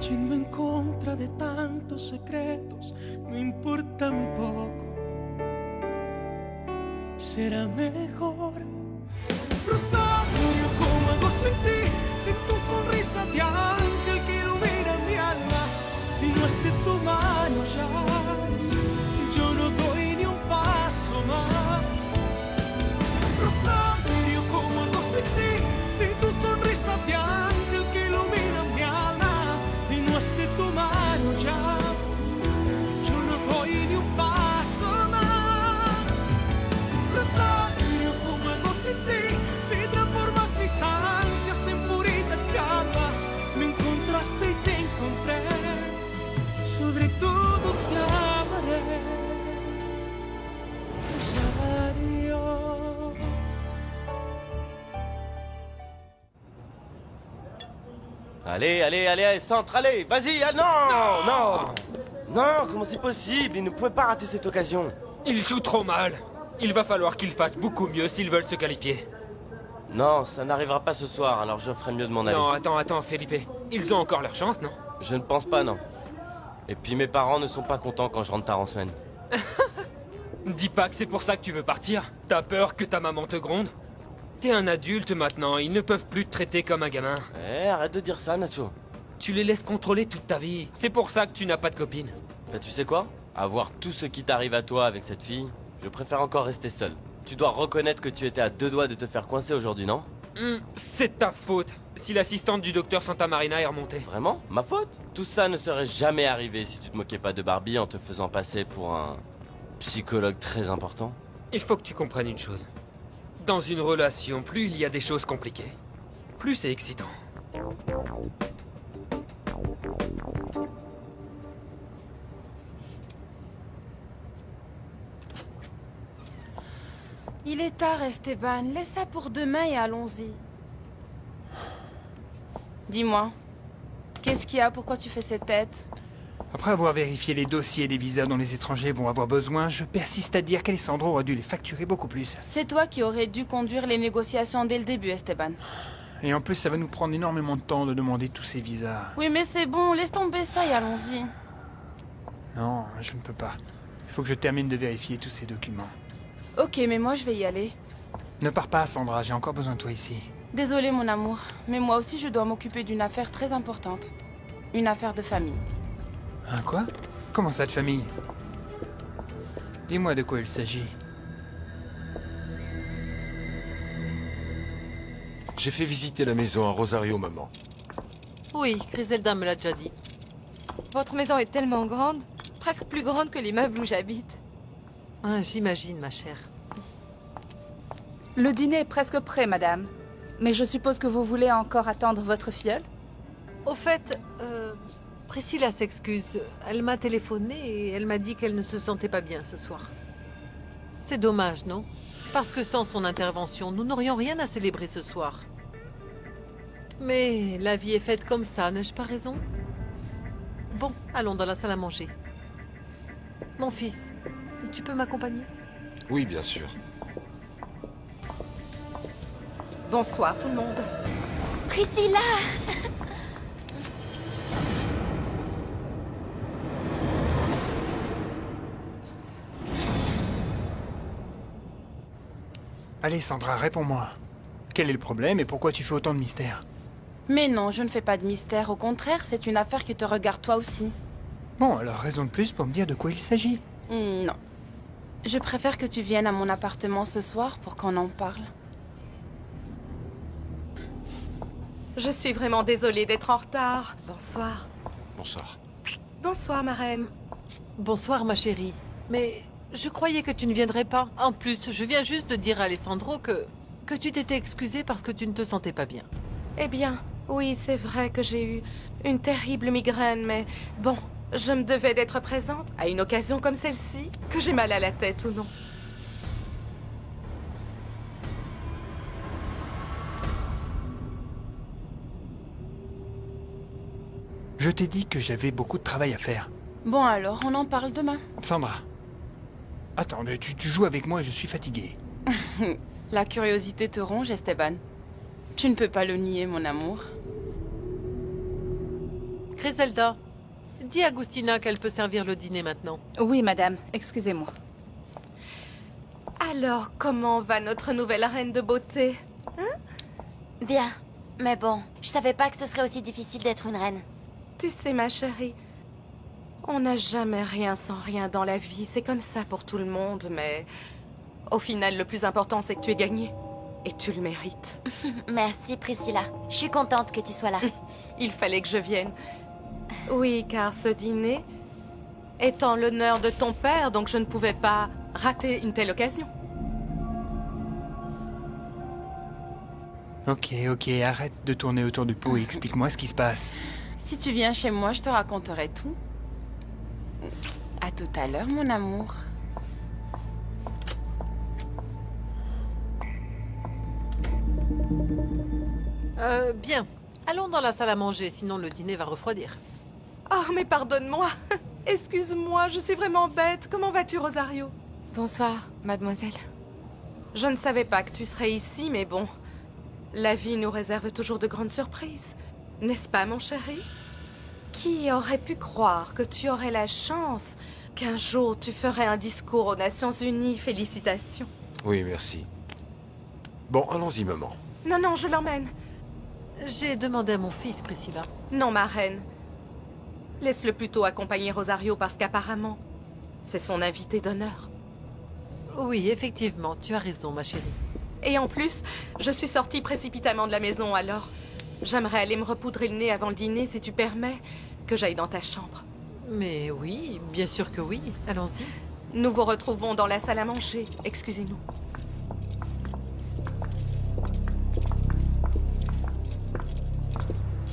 yendo en contra de tantos secretos, no importa un poco. Será mejor. Rosario, ¿cómo hago sin ti? Sin tu sonrisa de ángel que ilumina mi alma. Si no es de tu mano ya, yo no doy ni un paso más. Rosario, ¿cómo hago sin ti? Sin tu sonrisa de ángel que ilumina mi alma. Si no es de tu mano ya, yo no doy ni un paso más. Rosario, ¿cómo hago sin ti? Si transformas mis ansias en purita calma. Me encontraste y te encontré. Sobre todo te amaré. Rosario. Allez, allez, allez, centre, allez, vas-y, ah, non, non. Non, comment c'est possible? Ils ne pouvaient pas rater cette occasion. Ils jouent trop mal. Il va falloir qu'ils fassent beaucoup mieux s'ils veulent se qualifier. Non, ça n'arrivera pas ce soir, alors je ferais mieux de m'en aller. Non, attends, Felipe. Ils ont encore leur chance, non? Je ne pense pas, non. Et puis mes parents ne sont pas contents quand je rentre tard en semaine. Dis pas que c'est pour ça que tu veux partir. T'as peur que ta maman te gronde? T'es un adulte maintenant, ils ne peuvent plus te traiter comme un gamin. Eh, arrête de dire ça, Nacho. Tu les laisses contrôler toute ta vie. C'est pour ça que tu n'as pas de copine. Bah tu sais quoi? Avoir tout ce qui t'arrive à toi avec cette fille, je préfère encore rester seul. Tu dois reconnaître que tu étais à 2 doigts de te faire coincer aujourd'hui, non? C'est ta faute. Si l'assistante du docteur Santa Marina est remontée. Vraiment? Ma faute? Tout ça ne serait jamais arrivé si tu te moquais pas de Barbie en te faisant passer pour un psychologue très important. Il faut que tu comprennes une chose. Dans une relation, plus il y a des choses compliquées, plus c'est excitant. Il est tard, Esteban. Laisse ça pour demain et allons-y. Dis-moi, qu'est-ce qu'il y a? Pourquoi tu fais cette tête? Après avoir vérifié les dossiers et les visas dont les étrangers vont avoir besoin, je persiste à dire qu'Alessandro aurait dû les facturer beaucoup plus. C'est toi qui aurais dû conduire les négociations dès le début, Esteban. Et en plus, ça va nous prendre énormément de temps de demander tous ces visas. Oui, mais c'est bon, laisse tomber ça et allons-y. Non, je ne peux pas. Il faut que je termine de vérifier tous ces documents. Ok, mais moi je vais y aller. Ne pars pas, Sandra, j'ai encore besoin de toi ici. Désolée, mon amour, mais moi aussi je dois m'occuper d'une affaire très importante. Une affaire de famille. Hein, quoi? Comment ça, de famille? Dis-moi de quoi il s'agit. J'ai fait visiter la maison à Rosario, maman. Oui, Griselda me l'a déjà dit. Votre maison est tellement grande, presque plus grande que l'immeuble où j'habite. Ah, j'imagine, ma chère. Le dîner est presque prêt, madame. Mais je suppose que vous voulez encore attendre votre filleule? Au fait, Priscilla s'excuse. Elle m'a téléphoné et elle m'a dit qu'elle ne se sentait pas bien ce soir. C'est dommage, non? Parce que sans son intervention, nous n'aurions rien à célébrer ce soir. Mais la vie est faite comme ça, n'ai-je pas raison? Bon, allons dans la salle à manger. Mon fils, tu peux m'accompagner? Oui, bien sûr. Bonsoir tout le monde. Priscilla! Allez, Sandra, réponds-moi. Quel est le problème et pourquoi tu fais autant de mystère? Mais non, je ne fais pas de mystère. Au contraire, c'est une affaire qui te regarde toi aussi. Bon, alors raison de plus pour me dire de quoi il s'agit. Non. Je préfère que tu viennes à mon appartement ce soir pour qu'on en parle. Je suis vraiment désolée d'être en retard. Bonsoir. Bonsoir. Bonsoir, ma reine. Bonsoir, ma chérie. Mais je croyais que tu ne viendrais pas. En plus, je viens juste de dire à Alessandro que tu t'étais excusée parce que tu ne te sentais pas bien. Eh bien, oui, c'est vrai que j'ai eu une terrible migraine, mais bon, je me devais d'être présente à une occasion comme celle-ci, que j'ai mal à la tête ou non. Je t'ai dit que j'avais beaucoup de travail à faire. Bon alors, on en parle demain. Sandra. Attends, tu joues avec moi et je suis fatigué. La curiosité te ronge, Esteban. Tu ne peux pas le nier, mon amour. Griselda, dis à Agustina qu'elle peut servir le dîner maintenant. Oui, madame. Excusez-moi. Alors, comment va notre nouvelle reine de beauté? Bien. Mais bon, je savais pas que ce serait aussi difficile d'être une reine. Tu sais, ma chérie, on n'a jamais rien sans rien dans la vie. C'est comme ça pour tout le monde, mais au final, le plus important, c'est que tu aies gagné. Et tu le mérites. Merci, Priscilla. Je suis contente que tu sois là. Il fallait que je vienne. Oui, car ce dîner est en l'honneur de ton père, donc je ne pouvais pas rater une telle occasion. Ok, arrête de tourner autour du pot et explique-moi ce qui se passe. Si tu viens chez moi, je te raconterai tout. À tout à l'heure, mon amour. Bien. Allons dans la salle à manger, sinon le dîner va refroidir. Oh, mais pardonne-moi. Excuse-moi, je suis vraiment bête. Comment vas-tu, Rosario? Bonsoir, mademoiselle. Je ne savais pas que tu serais ici, mais bon. La vie nous réserve toujours de grandes surprises. N'est-ce pas, mon chéri? Qui aurait pu croire que tu aurais la chance qu'un jour tu ferais un discours aux Nations Unies? Félicitations. Oui, merci. Bon, allons-y, maman. Non, non, je l'emmène. J'ai demandé à mon fils, Priscilla. Non, ma reine. Laisse-le plutôt accompagner Rosario parce qu'apparemment, c'est son invité d'honneur. Oui, effectivement, tu as raison, ma chérie. Et en plus, je suis sortie précipitamment de la maison, alors j'aimerais aller me repoudrer le nez avant le dîner, si tu permets, que j'aille dans ta chambre. Mais oui, bien sûr que oui. Allons-y. Nous vous retrouvons dans la salle à manger. Excusez-nous.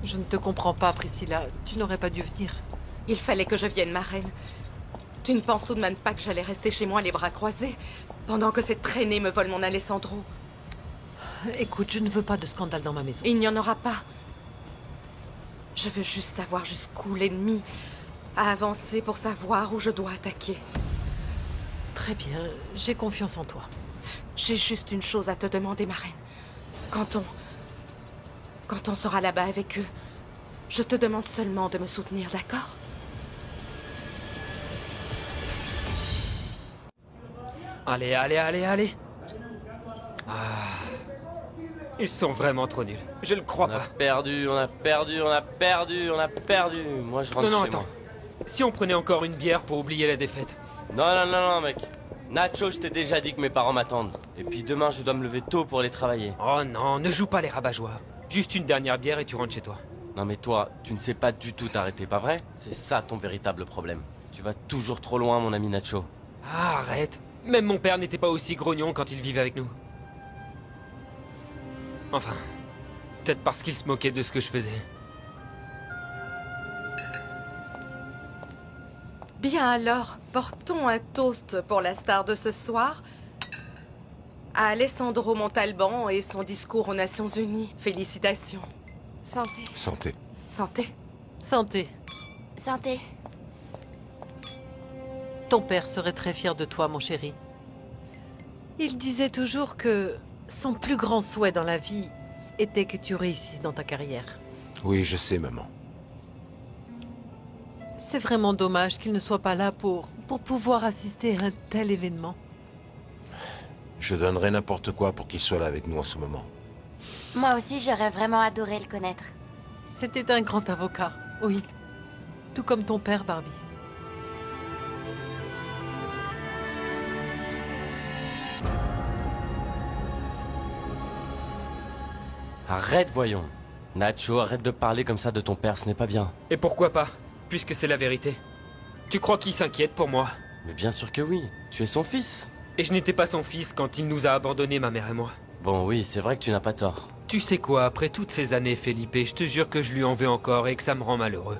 Je ne te comprends pas, Priscilla. Tu n'aurais pas dû venir. Il fallait que je vienne, ma reine. Tu ne penses tout de même pas que j'allais rester chez moi les bras croisés pendant que cette traînée me vole mon Alessandro? Écoute, je ne veux pas de scandale dans ma maison. Il n'y en aura pas. Je veux juste savoir jusqu'où l'ennemi a avancé pour savoir où je dois attaquer. Très bien, j'ai confiance en toi. J'ai juste une chose à te demander, ma reine. Quand on sera là-bas avec eux, je te demande seulement de me soutenir, d'accord? Allez. Ah. Ils sont vraiment trop nuls. Je le crois On a pas. perdu. Moi, je rentre Non, chez attends. moi. Si on prenait encore une bière pour oublier la défaite. Non, mec. Nacho, je t'ai déjà dit que mes parents m'attendent. Et puis demain, je dois me lever tôt pour aller travailler. Oh non, ne joue pas les rabat-joie. Juste une dernière bière et tu rentres chez toi. Non mais toi, tu ne sais pas du tout t'arrêter, pas vrai? C'est ça ton véritable problème. Tu vas toujours trop loin, mon ami Nacho. Ah, arrête. Même mon père n'était pas aussi grognon quand il vivait avec nous. Enfin, peut-être parce qu'il se moquait de ce que je faisais. Bien alors, portons un toast pour la star de ce soir, à Alessandro Montalban et son discours aux Nations Unies. Félicitations. Santé. Santé. Santé. Santé. Santé. Ton père serait très fier de toi, mon chéri. Il disait toujours que son plus grand souhait dans la vie était que tu réussisses dans ta carrière. Oui, je sais, maman. C'est vraiment dommage qu'il ne soit pas là pour pouvoir assister à un tel événement. Je donnerais n'importe quoi pour qu'il soit là avec nous en ce moment. Moi aussi, j'aurais vraiment adoré le connaître. C'était un grand avocat, oui. Tout comme ton père, Barbie. Arrête, voyons. Nacho, arrête de parler comme ça de ton père, ce n'est pas bien. Et pourquoi pas, puisque c'est la vérité. Tu crois qu'il s'inquiète pour moi? Mais bien sûr que oui, tu es son fils. Et je n'étais pas son fils quand il nous a abandonnés, ma mère et moi. Bon oui, c'est vrai que tu n'as pas tort. Tu sais quoi, après toutes ces années, Felipe, je te jure que je lui en veux encore et que ça me rend malheureux.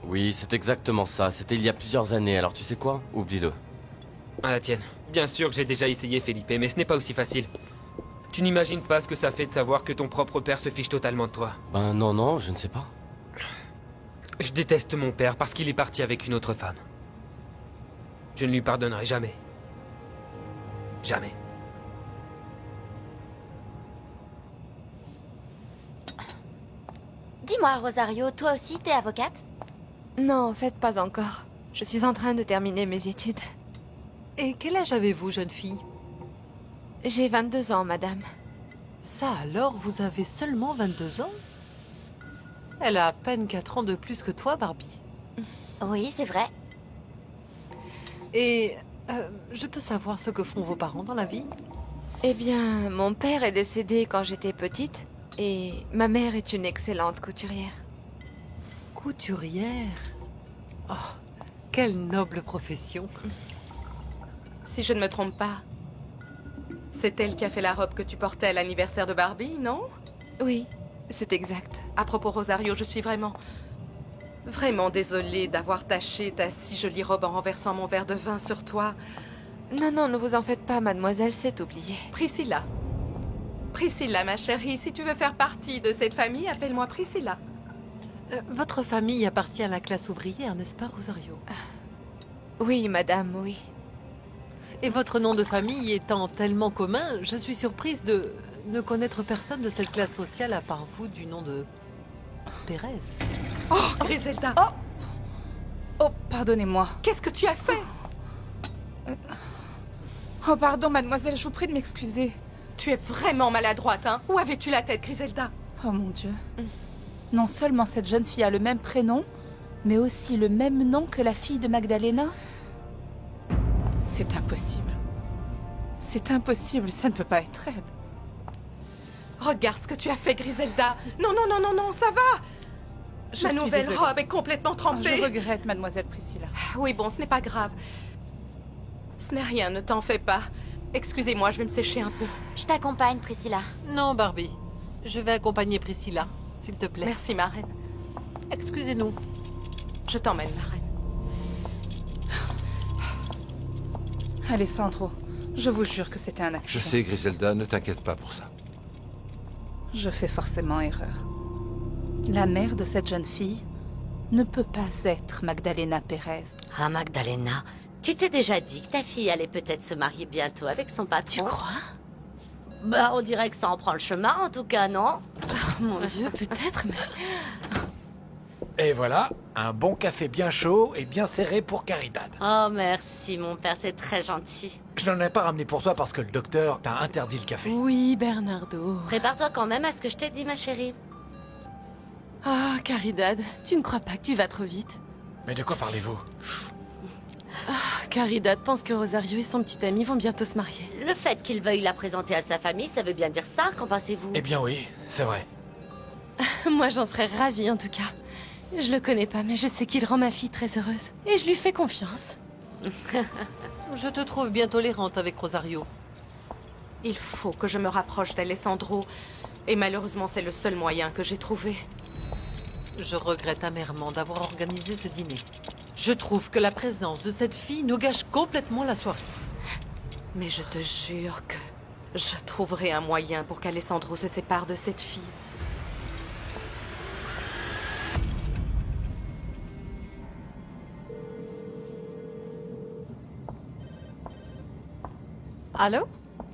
Oui, c'est exactement ça, c'était il y a plusieurs années, alors tu sais quoi? Oublie-le. À la tienne. Bien sûr que j'ai déjà essayé, Felipe, mais ce n'est pas aussi facile. Tu n'imagines pas ce que ça fait de savoir que ton propre père se fiche totalement de toi. Ben non, je ne sais pas. Je déteste mon père parce qu'il est parti avec une autre femme. Je ne lui pardonnerai jamais. Jamais. Dis-moi, Rosario, toi aussi, t'es avocate? Non, en fait, pas encore. Je suis en train de terminer mes études. Et quel âge avez-vous, jeune fille? J'ai 22 ans, madame. Ça alors, vous avez seulement 22 ans? Elle a à peine 4 ans de plus que toi, Barbie. Oui, c'est vrai. Et je peux savoir ce que font vos parents dans la vie? Eh bien, mon père est décédé quand j'étais petite. Et ma mère est une excellente couturière. Couturière? Oh, quelle noble profession. Si je ne me trompe pas, c'est elle qui a fait la robe que tu portais à l'anniversaire de Barbie, non? Oui, c'est exact. À propos, Rosario, je suis vraiment désolée d'avoir taché ta si jolie robe en renversant mon verre de vin sur toi. Non, non, ne vous en faites pas, mademoiselle, c'est oublié. Priscilla. Priscilla, ma chérie, si tu veux faire partie de cette famille, appelle-moi Priscilla. Votre famille appartient à la classe ouvrière, n'est-ce pas, Rosario? Oui, madame, oui. Et votre nom de famille étant tellement commun, je suis surprise de ne connaître personne de cette classe sociale à part vous du nom de Pérez. Oh, Griselda! Oh, pardonnez-moi. Qu'est-ce que tu as fait? Oh, pardon, mademoiselle, je vous prie de m'excuser. Tu es vraiment maladroite, hein? Où avais-tu la tête, Griselda? Oh mon Dieu. Non seulement cette jeune fille a le même prénom, mais aussi le même nom que la fille de Magdalena. C'est impossible. C'est impossible, ça ne peut pas être elle. Regarde ce que tu as fait, Griselda. Non, non, non, non, non, ça va. Ma nouvelle robe est complètement trempée. Je regrette, mademoiselle Priscilla. Oui, bon, ce n'est pas grave. Ce n'est rien, ne t'en fais pas. Excusez-moi, je vais me sécher un peu. Je t'accompagne, Priscilla. Non, Barbie. Je vais accompagner Priscilla, s'il te plaît. Merci, ma reine. Excusez-nous. Je t'emmène, ma reine. Alessandro, je vous jure que c'était un accident. Je sais, Griselda, ne t'inquiète pas pour ça. Je fais forcément erreur. La mère de cette jeune fille ne peut pas être Magdalena Pérez. Ah, Magdalena, tu t'es déjà dit que ta fille allait peut-être se marier bientôt avec son patron? Tu crois? Bah, on dirait que ça en prend le chemin, en tout cas, non? Mon Dieu, peut-être, mais... Et voilà, un bon café bien chaud et bien serré pour Caridad. Oh, merci, mon père, c'est très gentil. Je n'en ai pas ramené pour toi parce que le docteur t'a interdit le café. Oui, Bernardo. Prépare-toi quand même à ce que je t'ai dit, ma chérie. Ah, Caridad, tu ne crois pas que tu vas trop vite? Mais de quoi parlez-vous? Caridad pense que Rosario et son petit ami vont bientôt se marier. Le fait qu'il veuille la présenter à sa famille, ça veut bien dire ça, qu'en pensez-vous? Eh bien oui, c'est vrai. Moi, j'en serais ravie, en tout cas. Je le connais pas, mais je sais qu'il rend ma fille très heureuse. Et je lui fais confiance. Je te trouve bien tolérante avec Rosario. Il faut que je me rapproche d'Alessandro. Et malheureusement, c'est le seul moyen que j'ai trouvé. Je regrette amèrement d'avoir organisé ce dîner. Je trouve que la présence de cette fille nous gâche complètement la soirée. Mais je te jure que je trouverai un moyen pour qu'Alessandro se sépare de cette fille. Allô?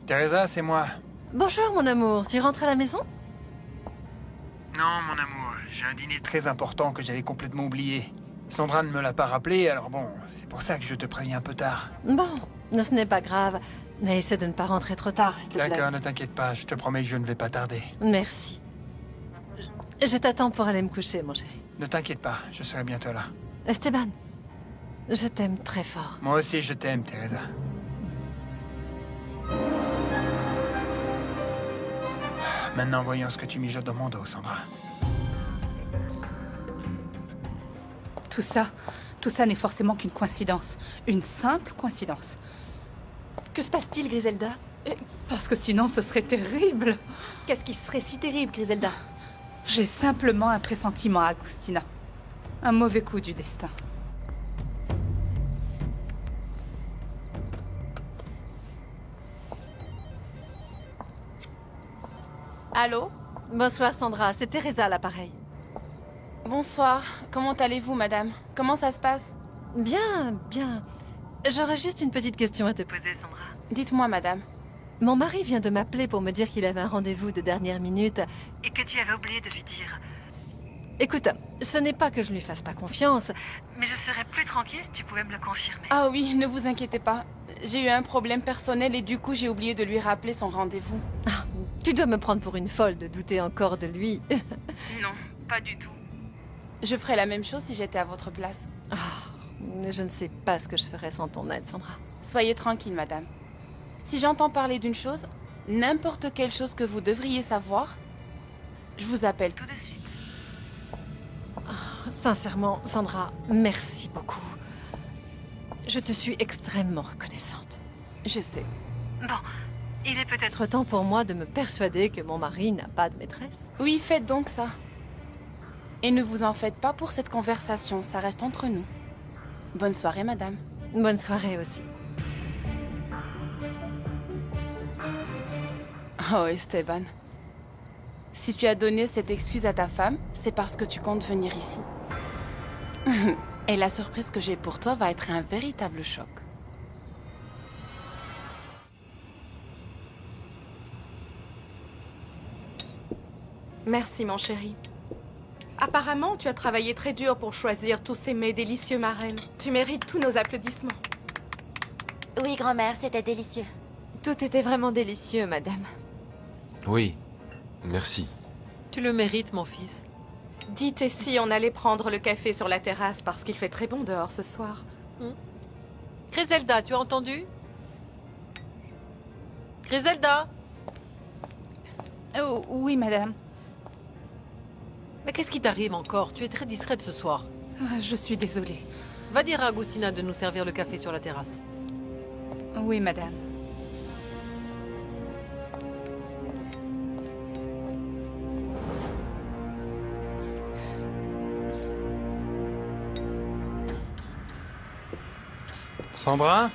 Teresa, c'est moi. Bonjour, mon amour. Tu rentres à la maison? Non, mon amour, j'ai un dîner très important que j'avais complètement oublié. Sandra ne me l'a pas rappelé, alors bon, c'est pour ça que je te préviens un peu tard. Bon, ce n'est pas grave. Mais essaie de ne pas rentrer trop tard, s'il te plaît. D'accord, ne t'inquiète pas, je te promets que je ne vais pas tarder. Merci. Je t'attends pour aller me coucher, mon chéri. Ne t'inquiète pas, je serai bientôt là. Esteban, je t'aime très fort. Moi aussi, je t'aime, Teresa. Maintenant, voyons ce que tu mijotes dans mon dos, Sandra. Tout ça n'est forcément qu'une coïncidence. Une simple coïncidence. Que se passe-t-il, Griselda? Parce que sinon, ce serait terrible. Qu'est-ce qui serait si terrible, Griselda? J'ai simplement un pressentiment, Agustina. Un mauvais coup du destin. Allô? Bonsoir, Sandra. C'est Teresa à l'appareil. Bonsoir. Comment allez-vous, madame? Comment ça se passe? Bien, bien. J'aurais juste une petite question à te poser, Sandra. Dites-moi, madame. Mon mari vient de m'appeler pour me dire qu'il avait un rendez-vous de dernière minute et que tu avais oublié de lui dire. Écoute, ce n'est pas que je ne lui fasse pas confiance, mais je serais plus tranquille si tu pouvais me le confirmer. Ah oui, ne vous inquiétez pas. J'ai eu un problème personnel et du coup j'ai oublié de lui rappeler son rendez-vous. Tu dois me prendre pour une folle de douter encore de lui. Non, pas du tout. Je ferais la même chose si j'étais à votre place. Je ne sais pas ce que je ferais sans ton aide, Sandra. Soyez tranquille, madame. Si j'entends parler d'une chose, n'importe quelle chose que vous devriez savoir, je vous appelle tout de suite. Sincèrement, Sandra, merci beaucoup. Je te suis extrêmement reconnaissante. Je sais. Bon, il est peut-être temps pour moi de me persuader que mon mari n'a pas de maîtresse. Oui, faites donc ça. Et ne vous en faites pas pour cette conversation, ça reste entre nous. Bonne soirée, madame. Bonne soirée aussi. Oh, Esteban. Si tu as donné cette excuse à ta femme, c'est parce que tu comptes venir ici. Et la surprise que j'ai pour toi va être un véritable choc. Merci, mon chéri. Apparemment, tu as travaillé très dur pour choisir tous ces mets délicieux, ma reine. Tu mérites tous nos applaudissements. Oui, grand-mère, c'était délicieux. Tout était vraiment délicieux, madame. Oui, merci. Tu le mérites, mon fils. Dites et si on allait prendre le café sur la terrasse parce qu'il fait très bon dehors ce soir. Griselda, tu as entendu? Griselda? Oh, oui, madame. Mais qu'est-ce qui t'arrive encore? Tu es très distraite ce soir. Je suis désolée. Va dire à Agustina de nous servir le café sur la terrasse. Oui, madame. Sandra?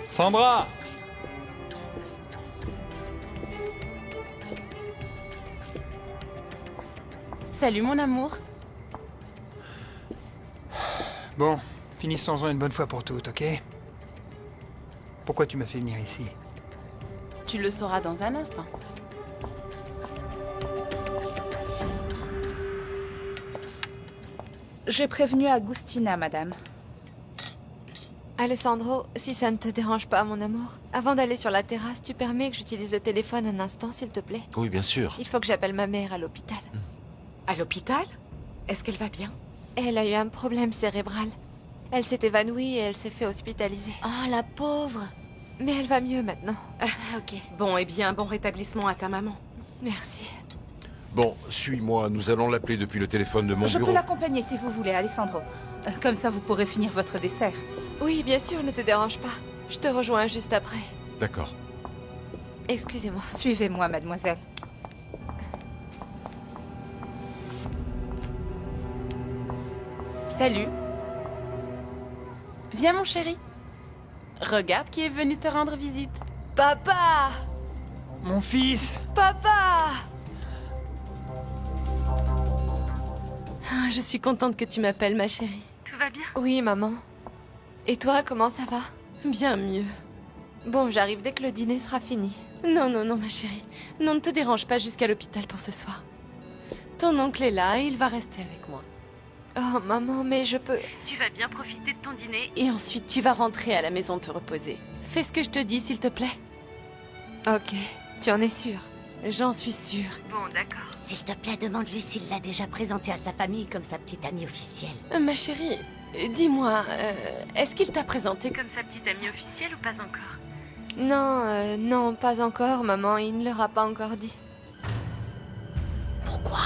Sandra? Salut, mon amour. Bon, finissons-en une bonne fois pour toutes, ok? Pourquoi tu m'as fait venir ici? Tu le sauras dans un instant. J'ai prévenu Agustina, madame. Alessandro, si ça ne te dérange pas, mon amour, avant d'aller sur la terrasse, tu permets que j'utilise le téléphone un instant, s'il te plaît? Oui, bien sûr. Il faut que j'appelle ma mère à l'hôpital. À l'hôpital? Est-ce qu'elle va bien? Elle a eu un problème cérébral. Elle s'est évanouie et elle s'est fait hospitaliser. Oh, la pauvre. Mais elle va mieux maintenant. Ok. Bon, eh bien, bon rétablissement à ta maman. Merci. Bon, suis-moi, nous allons l'appeler depuis le téléphone de mon Je bureau. peux l'accompagner si vous voulez, Alessandro. Comme ça, vous pourrez finir votre dessert. Oui, bien sûr, ne te dérange pas. Je te rejoins juste après. D'accord. Excusez-moi. Suivez-moi, mademoiselle. Salut. Viens, mon chéri. Regarde qui est venu te rendre visite. Papa! Mon fils! Papa! Je suis contente que tu m'appelles, ma chérie. Tout va bien? Oui, maman. Et toi, comment ça va? Bien mieux. Bon, j'arrive dès que le dîner sera fini. Non, non, non, ma chérie. Non, ne te dérange pas jusqu'à l'hôpital pour ce soir. Ton oncle est là et il va rester avec moi. Oh, maman, mais je peux... Tu vas bien profiter de ton dîner et ensuite tu vas rentrer à la maison te reposer. Fais ce que je te dis, s'il te plaît. Ok, tu en es sûre? J'en suis sûre. Bon, d'accord. S'il te plaît, demande-lui s'il l'a déjà présenté à sa famille comme sa petite amie officielle. Ma chérie, dis-moi, est-ce qu'il t'a présenté comme sa petite amie officielle ou pas encore? Non, non, pas encore, maman. Il ne leur a pas encore dit. Pourquoi?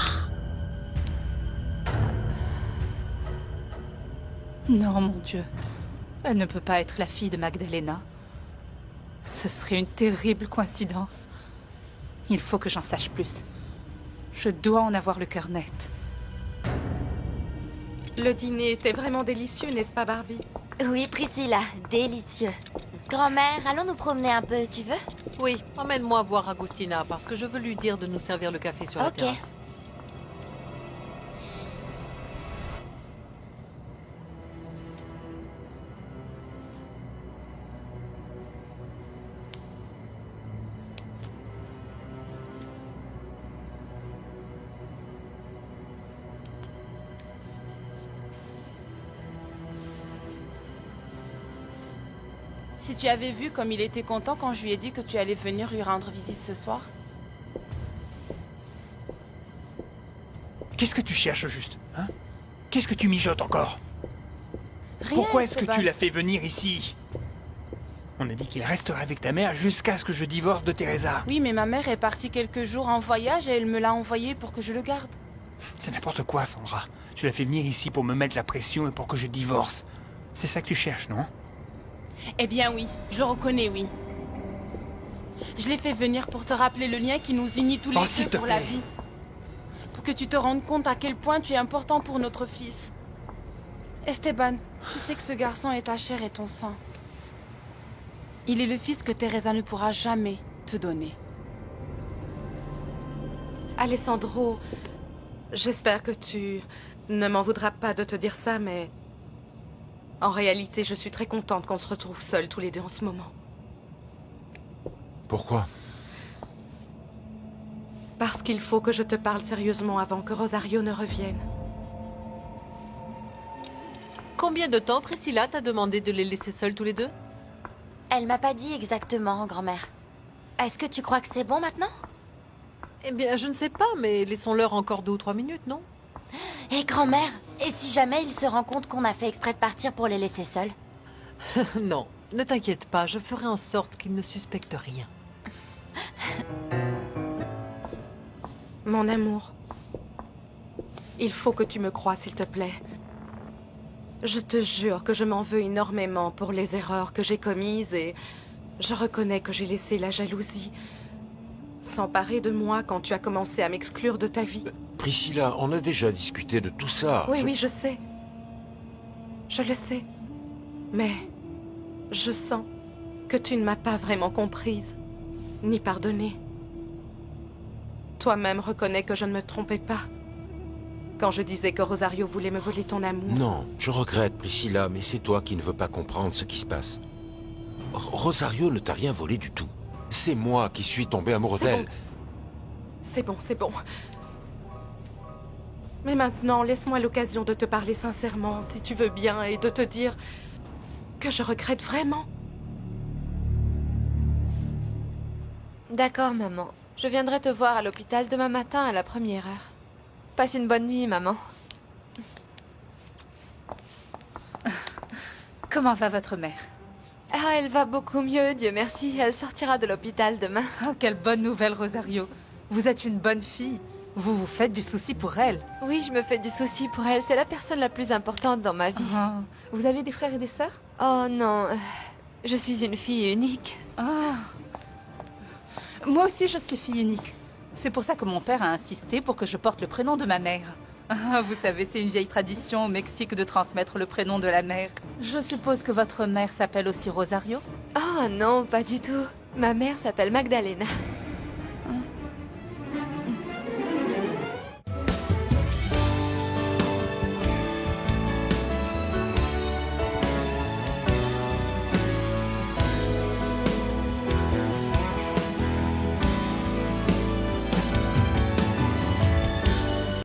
Non, mon Dieu. Elle ne peut pas être la fille de Magdalena. Ce serait une terrible coïncidence. Il faut que j'en sache plus. Je dois en avoir le cœur net. Le dîner était vraiment délicieux, n'est-ce pas, Barbie? Oui, Priscilla, délicieux. Grand-mère, allons nous promener un peu, tu veux? Oui, emmène-moi voir Agustina, parce que je veux lui dire de nous servir le café sur la Ok. terrasse. Si tu avais vu comme il était content quand je lui ai dit que tu allais venir lui rendre visite ce soir. Qu'est-ce que tu cherches au juste, hein? Qu'est-ce que tu mijotes encore? Rien, Pourquoi est-ce que Esteban. tu l'as fait venir ici? On a dit qu'il resterait avec ta mère jusqu'à ce que je divorce de Teresa. Oui, mais ma mère est partie quelques jours en voyage et elle me l'a envoyé pour que je le garde. C'est n'importe quoi, Sandra. Tu l'as fait venir ici pour me mettre la pression et pour que je divorce. C'est ça que tu cherches, non? Eh bien oui, je le reconnais, oui. Je l'ai fait venir pour te rappeler le lien qui nous unit tous les Oh, s'il deux te pour la plaît. vie. Pour que tu te rendes compte à quel point tu es important pour notre fils. Esteban, tu sais que ce garçon est ta chair et ton sang. Il est le fils que Teresa ne pourra jamais te donner. Alessandro, j'espère que tu ne m'en voudras pas de te dire ça, mais en réalité, je suis très contente qu'on se retrouve seuls tous les deux en ce moment. Pourquoi? Parce qu'il faut que je te parle sérieusement avant que Rosario ne revienne. Combien de temps Priscilla t'a demandé de les laisser seuls tous les deux? Elle m'a pas dit exactement, grand-mère. Est-ce que tu crois que c'est bon maintenant? Eh bien, je ne sais pas, mais laissons-leur encore 2 ou 3 minutes, non? Hé, grand-mère, et si jamais il se rend compte qu'on a fait exprès de partir pour les laisser seuls? Non, ne t'inquiète pas, je ferai en sorte qu'ils ne suspectent rien. Mon amour, il faut que tu me croies, s'il te plaît. Je te jure que je m'en veux énormément pour les erreurs que j'ai commises et je reconnais que j'ai laissé la jalousie s'emparer de moi quand tu as commencé à m'exclure de ta vie. Priscilla, on a déjà discuté de tout ça. Oui, oui, je sais. Je le sais. Mais je sens que tu ne m'as pas vraiment comprise, ni pardonnée. Toi-même reconnais que je ne me trompais pas quand je disais que Rosario voulait me voler ton amour. Non, je regrette, Priscilla, mais c'est toi qui ne veux pas comprendre ce qui se passe. Rosario ne t'a rien volé du tout. C'est moi qui suis tombé amoureux C'est d'elle. bon. C'est bon, c'est bon. Mais maintenant, laisse-moi l'occasion de te parler sincèrement, si tu veux bien, et de te dire que je regrette vraiment. D'accord, maman. Je viendrai te voir à l'hôpital demain matin à la première heure. Passe une bonne nuit, maman. Comment va votre mère? Ah, elle va beaucoup mieux, Dieu merci. Elle sortira de l'hôpital demain. Oh, quelle bonne nouvelle, Rosario. Vous êtes une bonne fille. Vous vous faites du souci pour elle. Oui, je me fais du souci pour elle. C'est la personne la plus importante dans ma vie. Ah. Vous avez des frères et des sœurs? Oh non, je suis une fille unique. Ah. Moi aussi, je suis fille unique. C'est pour ça que mon père a insisté pour que je porte le prénom de ma mère. Ah, vous savez, c'est une vieille tradition au Mexique de transmettre le prénom de la mère. Je suppose que votre mère s'appelle aussi Rosario? Oh non, pas du tout. Ma mère s'appelle Magdalena.